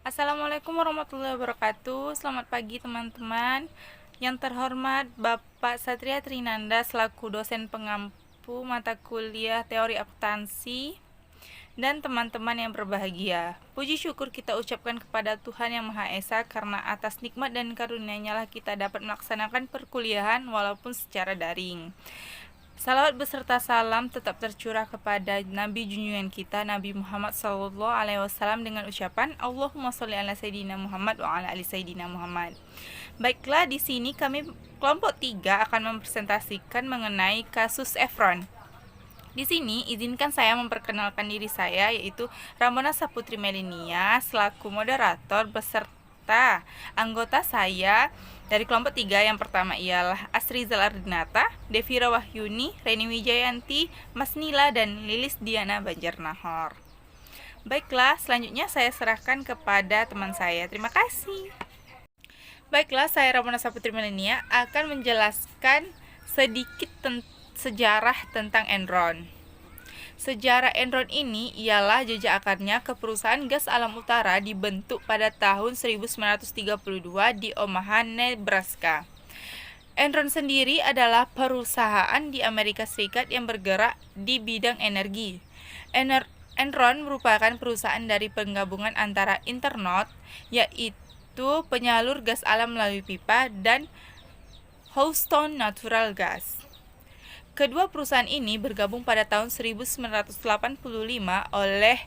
Assalamualaikum warahmatullahi wabarakatuh. Selamat pagi teman-teman. Yang terhormat Bapak Satria Trinanda selaku dosen pengampu mata kuliah teori akuntansi dan teman-teman yang berbahagia. Puji syukur kita ucapkan kepada Tuhan Yang Maha Esa karena atas nikmat dan karunia-Nya lah kita dapat melaksanakan perkuliahan walaupun secara daring. Salawat beserta salam tetap tercurah kepada Nabi junjungan kita Nabi Muhammad SAW dengan ucapan Allahumma sholli ala Sayyidina Muhammad wa ala ali Sayyidina Muhammad. Baiklah, di sini kami kelompok 3 akan mempresentasikan mengenai kasus Efron. Di sini izinkan saya memperkenalkan diri saya, yaitu Ramona Saputri Melinia selaku moderator beserta anggota saya dari kelompok 3. Yang pertama ialah Asrizal Ardinata, Devira Wahyuni, Reni Wijayanti, Mas Nila, dan Lilis Diana Banjarnahor. Baiklah, selanjutnya saya serahkan kepada teman saya. Terima kasih. Baiklah, saya Ramona Saputri Melinia akan menjelaskan sedikit sejarah tentang Enron. Sejarah Enron ini ialah jejak akarnya ke perusahaan gas alam utara dibentuk pada tahun 1932 di Omaha, Nebraska. Enron sendiri adalah perusahaan di Amerika Serikat yang bergerak di bidang energi. Enron merupakan perusahaan dari penggabungan antara Internot, yaitu penyalur gas alam melalui pipa, dan Houston Natural Gas. Kedua perusahaan ini bergabung pada tahun 1985 oleh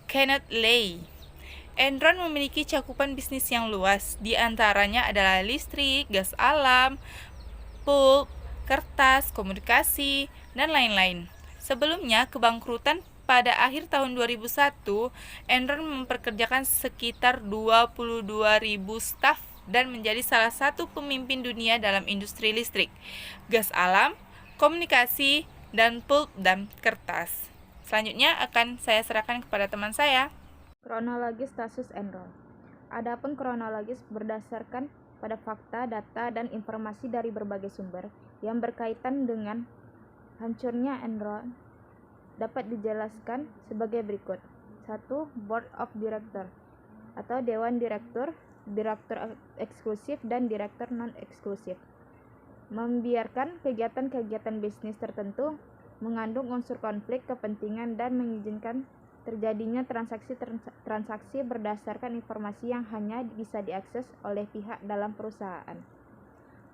Kenneth Lay. Enron memiliki cakupan bisnis yang luas, di antaranya adalah listrik, gas alam, pulp, kertas, komunikasi, dan lain-lain. Sebelumnya kebangkrutan pada akhir tahun 2001, Enron memperkerjakan sekitar 22.000 staf dan menjadi salah satu pemimpin dunia dalam industri listrik, gas alam, komunikasi, dan pulp dan kertas. Selanjutnya akan saya serahkan kepada teman saya. Kronologis kasus Enron. Adapun kronologis berdasarkan pada fakta, data, dan informasi dari berbagai sumber yang berkaitan dengan hancurnya Enron dapat dijelaskan sebagai berikut. 1. Board of Director atau Dewan Direktur, Direktur Eksklusif, dan Direktur Non-Eksklusif membiarkan kegiatan-kegiatan bisnis tertentu mengandung unsur konflik kepentingan dan mengizinkan terjadinya transaksi berdasarkan informasi yang hanya bisa diakses oleh pihak dalam perusahaan,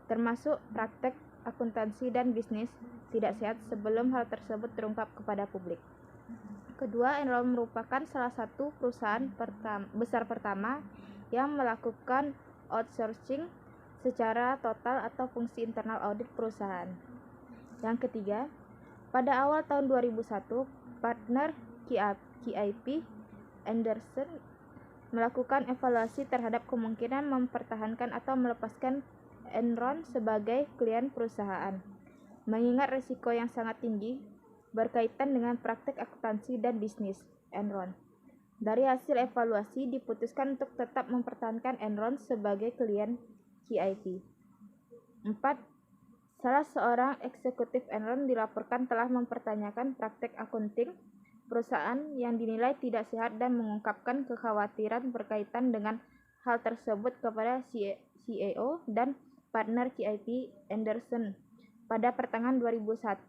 termasuk praktek akuntansi dan bisnis tidak sehat sebelum hal tersebut terungkap kepada publik. Kedua, Enron merupakan salah satu perusahaan besar pertama yang melakukan outsourcing secara total atau fungsi internal audit perusahaan. Yang ketiga, pada awal tahun 2001, partner KIP Anderson melakukan evaluasi terhadap kemungkinan mempertahankan atau melepaskan Enron sebagai klien perusahaan, mengingat risiko yang sangat tinggi berkaitan dengan praktek akuntansi dan bisnis Enron. Dari hasil evaluasi diputuskan untuk tetap mempertahankan Enron sebagai klien KIP. 4. Salah seorang eksekutif Enron dilaporkan telah mempertanyakan praktek akunting perusahaan yang dinilai tidak sehat dan mengungkapkan kekhawatiran berkaitan dengan hal tersebut kepada CEO dan partner KIP Anderson. Pada pertengahan 2001,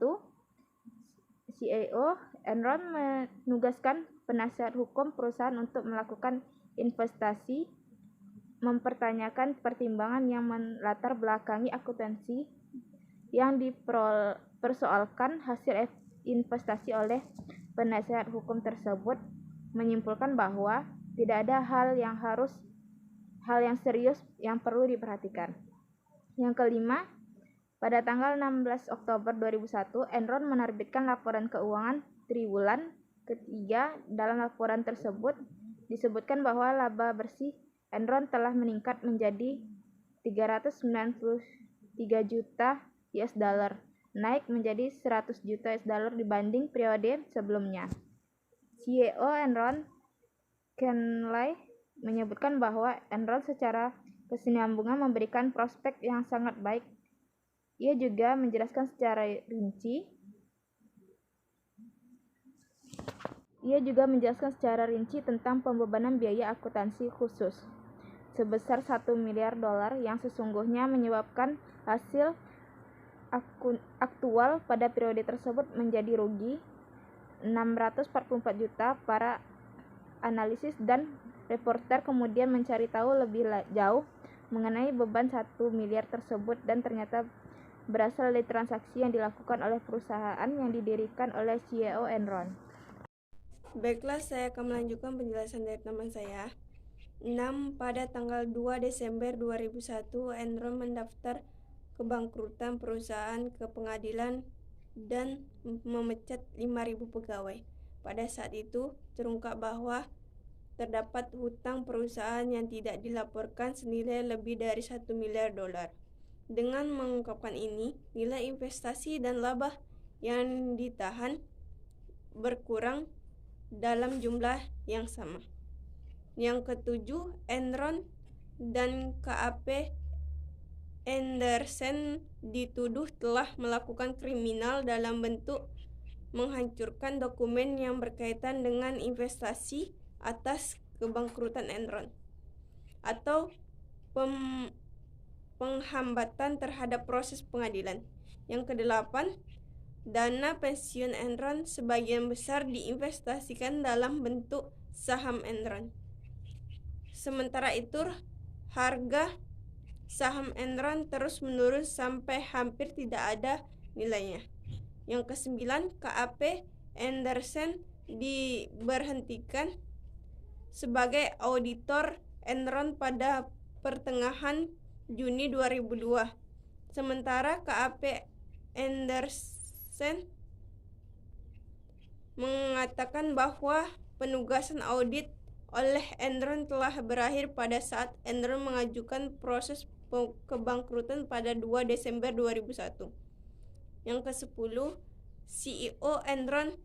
CEO Enron menugaskan penasihat hukum perusahaan untuk melakukan investasi mempertanyakan pertimbangan yang melatar belakangi akuntansi yang dipersoalkan. Hasil investasi oleh penasihat hukum tersebut menyimpulkan bahwa tidak ada hal yang serius yang perlu diperhatikan. Yang kelima, pada tanggal 16 Oktober 2001, Enron menerbitkan laporan keuangan triwulan ketiga. Dalam laporan tersebut disebutkan bahwa laba bersih Enron telah meningkat menjadi 393 juta US dollar, naik menjadi 100 juta US dollar dibanding periode sebelumnya. CEO Enron, Ken Lay, menyebutkan bahwa Enron secara kesinambungan memberikan prospek yang sangat baik. Ia juga menjelaskan secara rinci Ia juga menjelaskan secara rinci tentang pembebanan biaya akuntansi khusus sebesar 1 miliar dolar yang sesungguhnya menyebabkan hasil aktual pada periode tersebut menjadi rugi 644 juta. Para analisis dan reporter kemudian mencari tahu lebih jauh mengenai beban 1 miliar tersebut dan ternyata berasal dari transaksi yang dilakukan oleh perusahaan yang didirikan oleh CEO Enron. Baiklah, saya akan melanjutkan penjelasan dari teman saya. 6. Pada tanggal 2 Desember 2001, Enron mendaftar kebangkrutan perusahaan ke pengadilan dan memecat 5.000 pegawai. Pada saat itu, terungkap bahwa terdapat hutang perusahaan yang tidak dilaporkan senilai lebih dari 1 miliar dolar. Dengan mengungkapkan ini, nilai investasi dan laba yang ditahan berkurang dalam jumlah yang sama. Yang ketujuh, Enron dan KAP Andersen dituduh telah melakukan kriminal dalam bentuk menghancurkan dokumen yang berkaitan dengan investasi atas kebangkrutan Enron atau penghambatan terhadap proses pengadilan. Yang kedelapan, dana pensiun Enron sebagian besar diinvestasikan dalam bentuk saham Enron. Sementara itu, harga saham Enron terus menurun sampai hampir tidak ada nilainya. Yang kesembilan, KAP Andersen diberhentikan sebagai auditor Enron pada pertengahan Juni 2002. Sementara KAP Andersen mengatakan bahwa penugasan audit oleh Enron telah berakhir pada saat Enron mengajukan proses kebangkrutan pada 2 Desember 2001. Yang ke-10, CEO Enron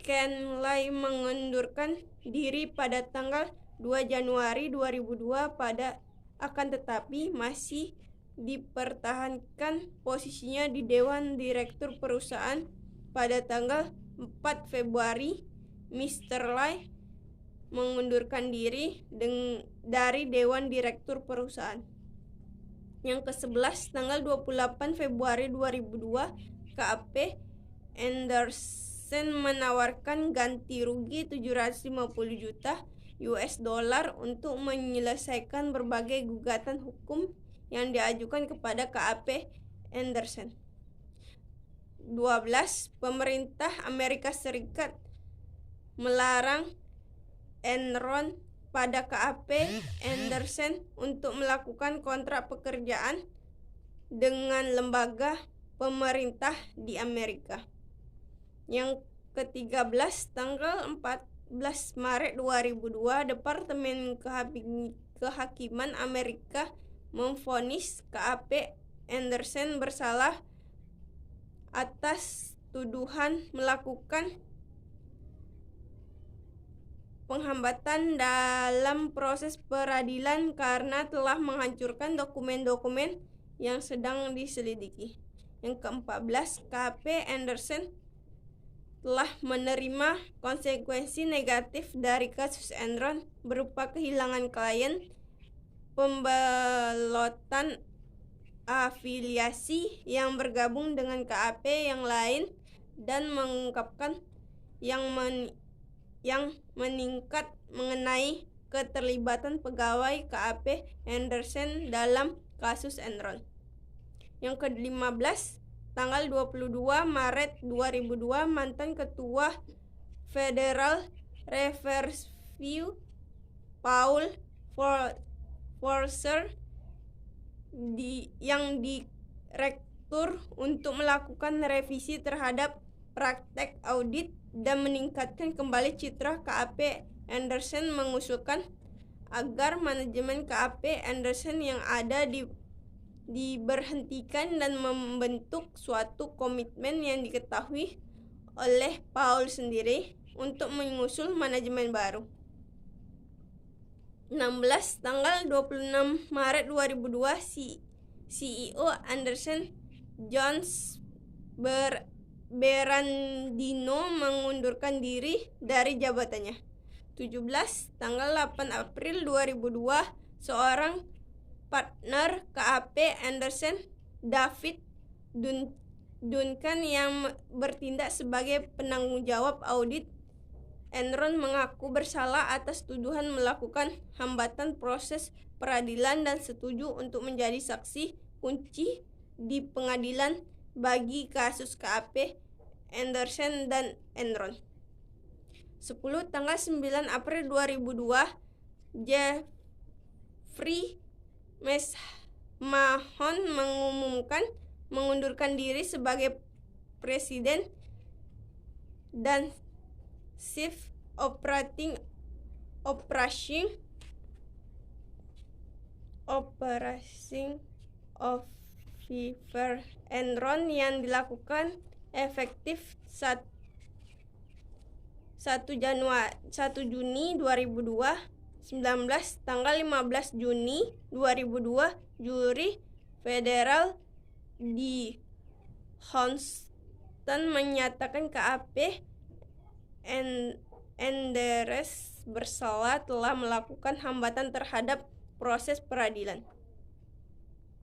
Ken Lay mengundurkan diri pada tanggal 2 Januari 2002 akan tetapi masih dipertahankan posisinya di Dewan Direktur perusahaan. Pada tanggal 4 Februari, Mr. Lay mengundurkan diri dari Dewan Direktur perusahaan. Yang ke-11, tanggal 28 Februari 2002, KAP Andersen menawarkan ganti rugi 750 juta US dollar untuk menyelesaikan berbagai gugatan hukum yang diajukan kepada KAP Andersen. 12. Pemerintah Amerika Serikat melarang Enron pada KAP Andersen untuk melakukan kontrak pekerjaan dengan lembaga pemerintah di Amerika. Yang ke-13, tanggal 14 Maret 2002, Departemen Kehakiman Amerika memvonis KAP Andersen bersalah atas tuduhan melakukan penghambatan dalam proses peradilan karena telah menghancurkan dokumen-dokumen yang sedang diselidiki. Yang ke-14, KAP Andersen telah menerima konsekuensi negatif dari kasus Enron berupa kehilangan klien, pembelotan afiliasi yang bergabung dengan KAP yang lain, dan mengungkapkan yang meningkat mengenai keterlibatan pegawai KAP Andersen dalam kasus Enron. Yang ke-15, tanggal 22 Maret 2002, mantan Ketua Federal Reserve Paul Volcker yang direktur untuk melakukan revisi terhadap praktek audit dan meningkatkan kembali citra KAP Andersen mengusulkan agar manajemen KAP Andersen yang ada diberhentikan dan membentuk suatu komitmen yang diketahui oleh Paul sendiri untuk mengusul manajemen baru. 16. Tanggal 26 Maret 2002, CEO Andersen Jones Berandino mengundurkan diri dari jabatannya. 17. Tanggal 8 April 2002, seorang partner KAP Andersen, David Duncan, yang bertindak sebagai penanggung jawab audit Enron, mengaku bersalah atas tuduhan melakukan hambatan proses peradilan dan setuju untuk menjadi saksi kunci di pengadilan bagi kasus KAP Andersen dan Enron. 10. Tanggal 9 April 2002, Jeffrey Mahon mengumumkan mengundurkan diri sebagai presiden dan Chief Operating Officer Enron yang dilakukan efektif 1 Juni 2002. 19. Tanggal 15 Juni 2002, juri federal di Houston menyatakan KAP Andersen bersalah telah melakukan hambatan terhadap proses peradilan.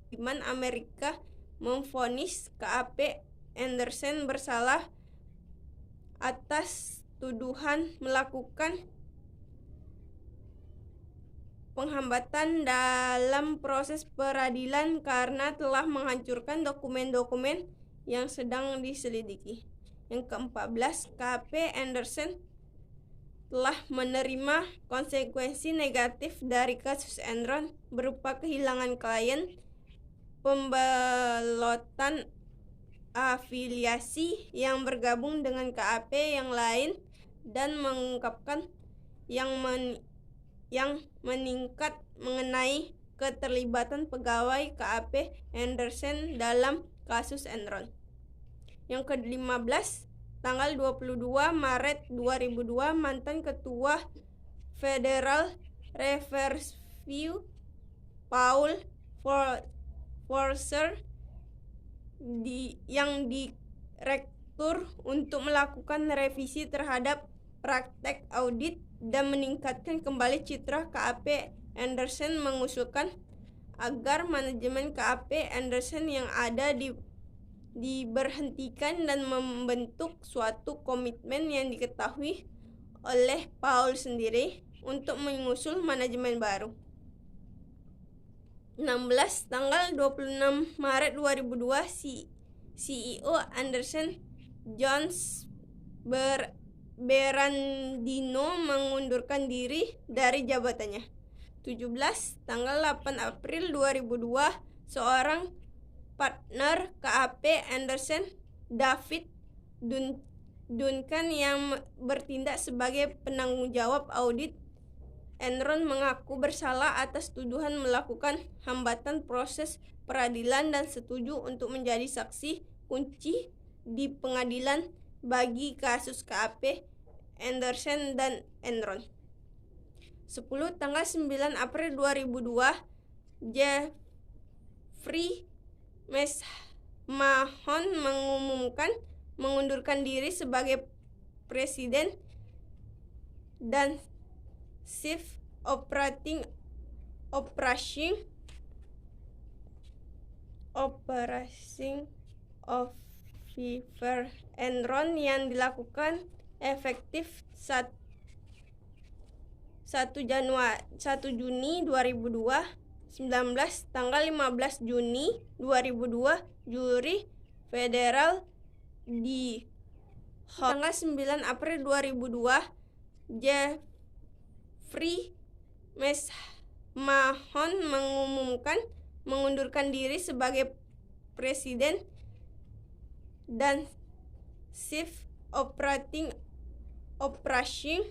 Hakiman Amerika memvonis KAP Andersen bersalah atas tuduhan melakukan penghambatan dalam proses peradilan karena telah menghancurkan dokumen-dokumen yang sedang diselidiki. Yang ke-14, KAP Andersen telah menerima konsekuensi negatif dari kasus Enron berupa kehilangan klien, pembelotan afiliasi yang bergabung dengan KAP yang lain, dan mengungkapkan yang meningkat mengenai keterlibatan pegawai KAP Andersen dalam kasus Enron. Yang ke-15, tanggal 22 Maret 2002, mantan Ketua Federal Reserve Paul Volcker yang direktur untuk melakukan revisi terhadap praktek audit dan meningkatkan kembali citra KAP Andersen, mengusulkan agar manajemen KAP Andersen yang ada diberhentikan dan membentuk suatu komitmen yang diketahui oleh Paul sendiri untuk mengusul manajemen baru. 16. Tanggal 26 Maret 2002, CEO Andersen, John Berandino, mengundurkan diri dari jabatannya. 17. Tanggal 8 April 2002, seorang partner KAP Andersen, David Duncan, yang bertindak sebagai penanggung jawab audit Enron, mengaku bersalah atas tuduhan melakukan hambatan proses peradilan dan setuju untuk menjadi saksi kunci di pengadilan bagi kasus KAP Andersen dan Enron. 10. Tanggal 9 April 2002, Jeffrey Mahon mengumumkan mengundurkan diri sebagai presiden dan Chief Operating Officer Enron yang dilakukan efektif 1 Juni 2002. 19. Tanggal 15 Juni 2002, juri federal di tanggal 9 April 2002, Jeffrey Mahon mengumumkan mengundurkan diri sebagai presiden dan Chief Operating Officer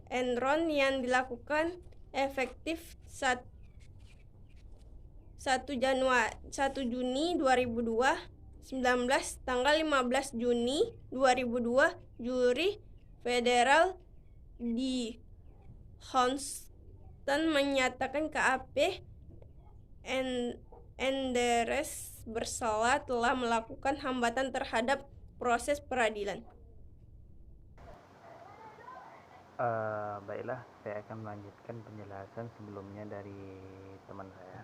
Enron yang dilakukan efektif 1 Juni 2002. 19. Tanggal 15 Juni 2002, juri federal di Houston menyatakan KAP Endres bersalah telah melakukan hambatan terhadap proses peradilan. Baiklah, saya akan melanjutkan penjelasan sebelumnya dari teman saya,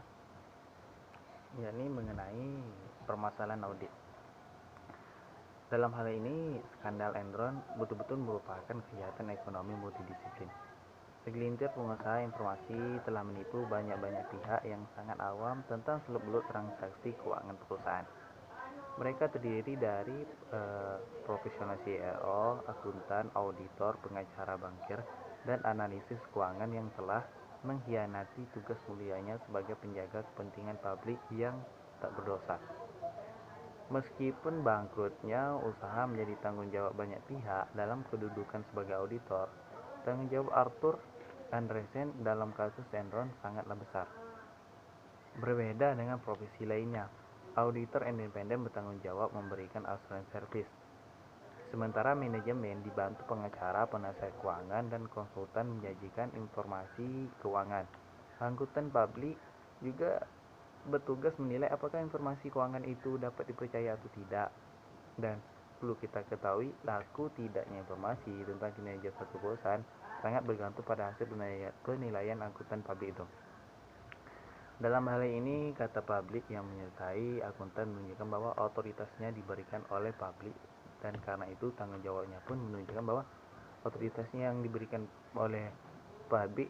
yakni mengenai permasalahan audit. Dalam hal ini, skandal Enron betul-betul merupakan kejahatan ekonomi multidisiplin. Segelintir pengusaha informasi telah menipu banyak-banyak pihak yang sangat awam tentang seluk-beluk transaksi keuangan perusahaan. Mereka terdiri dari profesional CRO, akuntan, auditor, pengacara bankir, dan analisis keuangan yang telah mengkhianati tugas mulianya sebagai penjaga kepentingan publik yang tak berdosa. Meskipun bangkrutnya usaha menjadi tanggung jawab banyak pihak dalam kedudukan sebagai auditor, tanggung jawab Arthur Andreessen dalam kasus Enron sangatlah besar. Berbeda dengan profesi lainnya, auditor independen bertanggung jawab memberikan assurance service, sementara manajemen dibantu pengacara, penasihat keuangan, dan konsultan menyajikan informasi keuangan. Angkutan publik juga bertugas menilai apakah informasi keuangan itu dapat dipercaya atau tidak. Dan perlu kita ketahui, laku tidaknya informasi tentang kinerja suatu perusahaan sangat bergantung pada hasil penilaian angkutan publik itu. Dalam hal ini, kata publik yang menyertai akuntan menunjukkan bahwa otoritasnya diberikan oleh publik, dan karena itu tanggung jawabnya pun menunjukkan bahwa otoritasnya yang diberikan oleh publik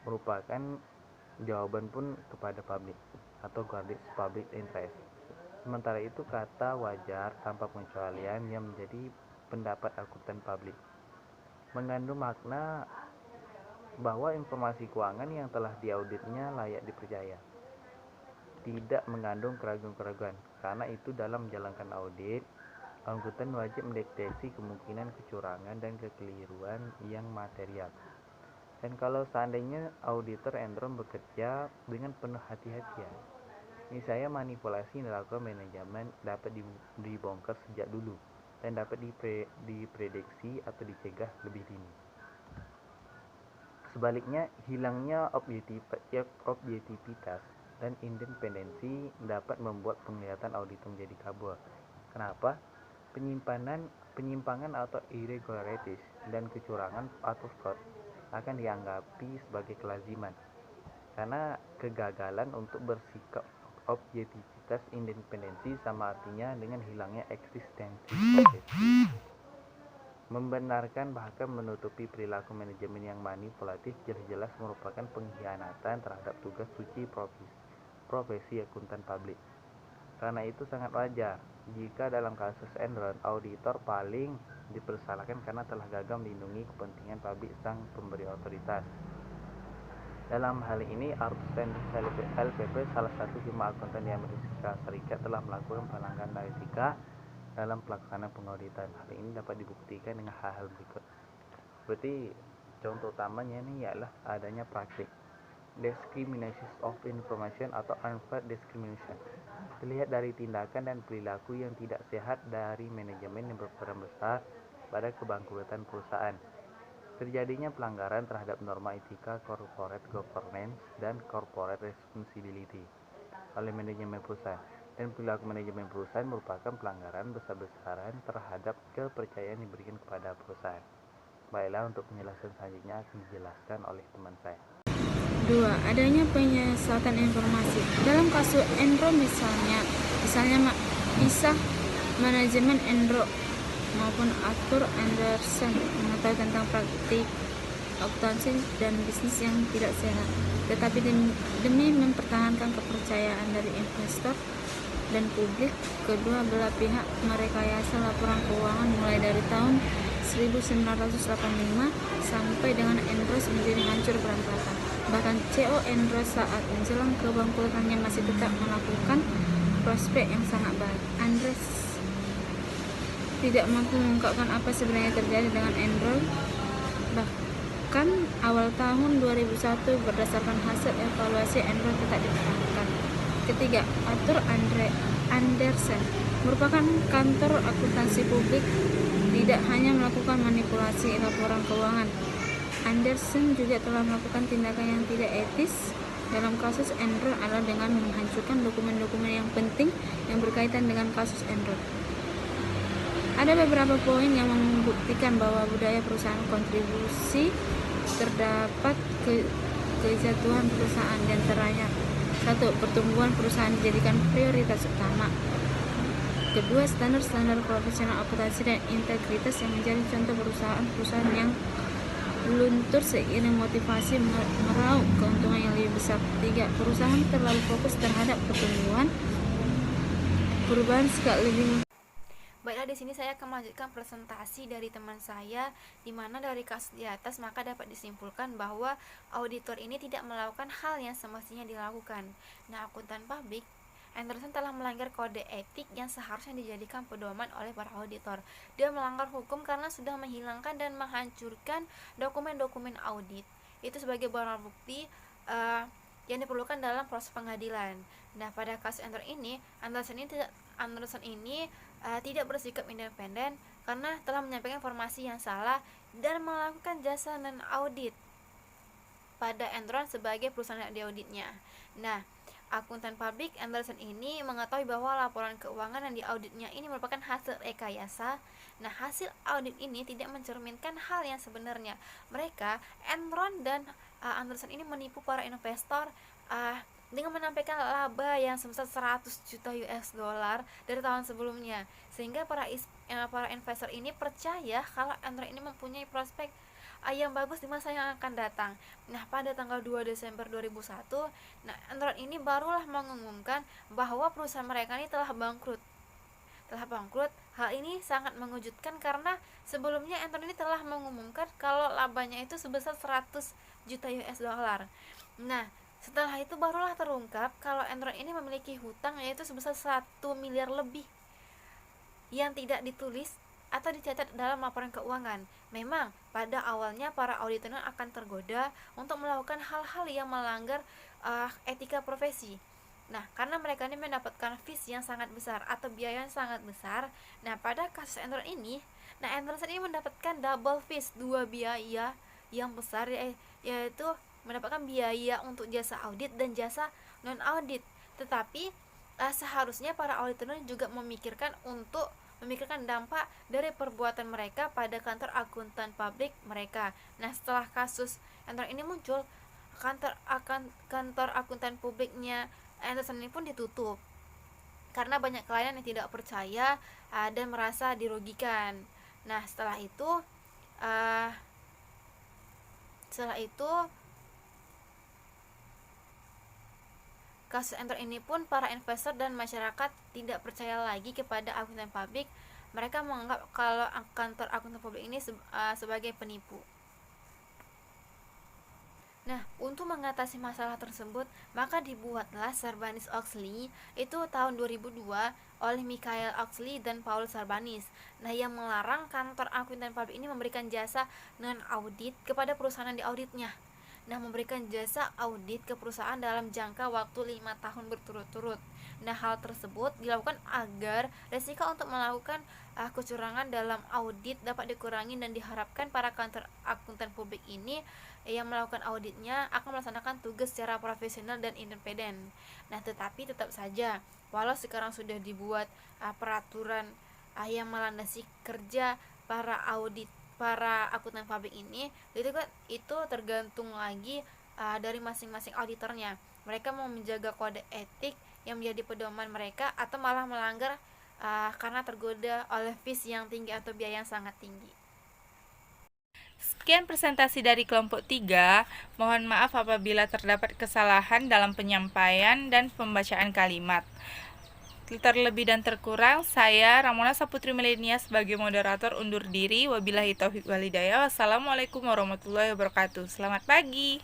merupakan jawaban pun kepada publik atau guarded public interest. Sementara itu, kata wajar tanpa pengecualian yang menjadi pendapat akuntan publik mengandung makna bahwa informasi keuangan yang telah diauditnya layak dipercaya, tidak mengandung keraguan-keraguan. Karena itu, dalam menjalankan audit, akuntan wajib mendeteksi kemungkinan kecurangan dan kekeliruan yang material. Dan kalau seandainya auditor Enron bekerja dengan penuh hati-hatian, misalnya manipulasi yang dilakukan manajemen dapat dibongkar sejak dulu dan dapat diprediksi atau dicegah lebih dini. Sebaliknya, hilangnya objektivitas dan independensi dapat membuat penglihatan auditor menjadi kabur. Kenapa? Penyimpangan atau irregularities dan kecurangan atau fraud akan dianggapi sebagai kelaziman, karena kegagalan untuk bersikap objektivitas independensi sama artinya dengan hilangnya eksistensi profesi. Membenarkan bahkan menutupi perilaku manajemen yang manipulatif jelas-jelas merupakan pengkhianatan terhadap tugas suci profesi akuntan publik. Karena itu sangat wajar jika dalam kasus Enron, auditor paling dipersalahkan karena telah gagal melindungi kepentingan publik sang pemberi otoritas. Dalam hal ini, Arthur LPP, salah satu firma akuntan di Amerika Serikat, telah melakukan pelanggaran etika dalam pelaksanaan pengauditan. Hal ini dapat dibuktikan dengan hal-hal berikut. Berarti contoh utamanya ini ialah adanya praktik discrimination of information atau unfair discrimination. Terlihat dari tindakan dan perilaku yang tidak sehat dari manajemen yang berperan besar pada kebangkrutan perusahaan. Terjadinya pelanggaran terhadap norma etika corporate governance dan corporate responsibility oleh manajemen perusahaan, dan perilaku manajemen perusahaan merupakan pelanggaran besar-besaran terhadap kepercayaan yang diberikan kepada perusahaan. Baiklah, untuk penjelasan selanjutnya akan dijelaskan oleh teman saya. 2. Adanya penyesatan informasi. Dalam kasus Enron misalnya pisah manajemen Enron maupun Arthur Andreessen mengetahui tentang praktik akuntansi dan bisnis yang tidak sehat. Tetapi demi mempertahankan kepercayaan dari investor dan publik, kedua belah pihak merekayasa laporan keuangan mulai dari tahun 1985 sampai dengan Enron menjadi hancur berantakan. Bahkan CEO Enron saat menjelang kebangkrutannya masih tetap melakukan prospek yang sangat baik. Andreessen tidak mampu mengungkapkan apa sebenarnya terjadi dengan Enron. Bahkan awal tahun 2001 berdasarkan hasil evaluasi Enron tetap dipertahankan. Ketiga, Arthur Andreessen merupakan kantor akuntansi publik, tidak hanya melakukan manipulasi laporan keuangan. Andreessen juga telah melakukan tindakan yang tidak etis dalam kasus Enron adalah dengan menghancurkan dokumen-dokumen yang penting yang berkaitan dengan kasus Enron. Ada beberapa poin yang membuktikan bahwa budaya perusahaan kontribusi terdapat kejatuhan perusahaan, di antaranya 1. Pertumbuhan perusahaan dijadikan prioritas utama. 2. Standar-standar profesional akuntansi dan integritas yang menjadi contoh perusahaan-perusahaan yang luntur seiring motivasi meraup keuntungan yang lebih besar. 3. Perusahaan terlalu fokus terhadap pertumbuhan, perubahan skala lebih. Baiklah, di sini saya akan melanjutkan presentasi dari teman saya, di mana dari kasus di atas maka dapat disimpulkan bahwa auditor ini tidak melakukan hal yang semestinya dilakukan. Nah, akuntan publik Anderson telah melanggar kode etik yang seharusnya dijadikan pedoman oleh para auditor. Dia melanggar hukum karena sudah menghilangkan dan menghancurkan dokumen-dokumen audit itu sebagai barang bukti yang diperlukan dalam proses pengadilan. Nah, pada kasus Anderson ini tidak bersikap independen karena telah menyampaikan informasi yang salah dan melakukan jasa non-audit pada Enron sebagai perusahaan yang diauditnya. Nah, akuntan publik Anderson ini mengetahui bahwa laporan keuangan yang diauditnya ini merupakan hasil rekayasa. Nah, hasil audit ini tidak mencerminkan hal yang sebenarnya. Enron dan Anderson ini menipu para investor dengan menampilkan laba yang sebesar 100 juta US dollar dari tahun sebelumnya, sehingga para investor ini percaya kalau Enron ini mempunyai prospek yang bagus di masa yang akan datang. Nah, pada tanggal 2 Desember 2001, Enron ini barulah mengumumkan bahwa perusahaan mereka ini telah bangkrut. Hal ini sangat mengejutkan karena sebelumnya Enron ini telah mengumumkan kalau labanya itu sebesar 100 juta US dollar. Nah, setelah itu barulah terungkap kalau Enron ini memiliki hutang yaitu sebesar 1 miliar lebih yang tidak ditulis atau dicatat dalam laporan keuangan. Memang pada awalnya para auditor akan tergoda untuk melakukan hal-hal yang melanggar etika profesi. Nah, karena mereka ini mendapatkan fees yang sangat besar atau biaya yang sangat besar. Nah, pada kasus Enron ini, Enron ini mendapatkan double fees, 2 biaya yang besar, yaitu mendapatkan biaya untuk jasa audit dan jasa non-audit. Tetapi seharusnya para auditor juga memikirkan dampak dari perbuatan mereka pada kantor akuntan publik mereka. Nah, setelah kasus Enron ini muncul, kantor akuntan publiknya Anderson ini pun ditutup karena banyak klien yang tidak percaya dan merasa dirugikan. Nah, setelah itu kasus Enron ini pun para investor dan masyarakat tidak percaya lagi kepada akuntan publik. Mereka menganggap kalau kantor akuntan publik ini sebagai penipu. Nah, untuk mengatasi masalah tersebut, maka dibuatlah Sarbanes-Oxley itu tahun 2002 oleh Michael Oxley dan Paul Sarbanes. Nah, yang melarang kantor akuntan publik ini memberikan jasa non-audit kepada perusahaan yang diauditnya. Nah, memberikan jasa audit ke perusahaan dalam jangka waktu 5 tahun berturut-turut. Nah, hal tersebut dilakukan agar resiko untuk melakukan kecurangan dalam audit dapat dikurangi dan diharapkan para kantor akuntan publik ini yang melakukan auditnya akan melaksanakan tugas secara profesional dan independen. Nah, tetapi tetap saja walau sekarang sudah dibuat peraturan yang melandasi kerja para akuntan publik ini, itu tergantung lagi dari masing-masing auditornya. Mereka mau menjaga kode etik yang menjadi pedoman mereka atau malah melanggar karena tergoda oleh fees yang tinggi atau biaya yang sangat tinggi. Sekian presentasi dari kelompok 3. Mohon maaf apabila terdapat kesalahan dalam penyampaian dan pembacaan kalimat. Terlebih dan terkurang, saya Ramona Saputri Melenia sebagai moderator undur diri. Wabillahi taufiq walhidayah. Wassalamualaikum warahmatullahi wabarakatuh. Selamat pagi.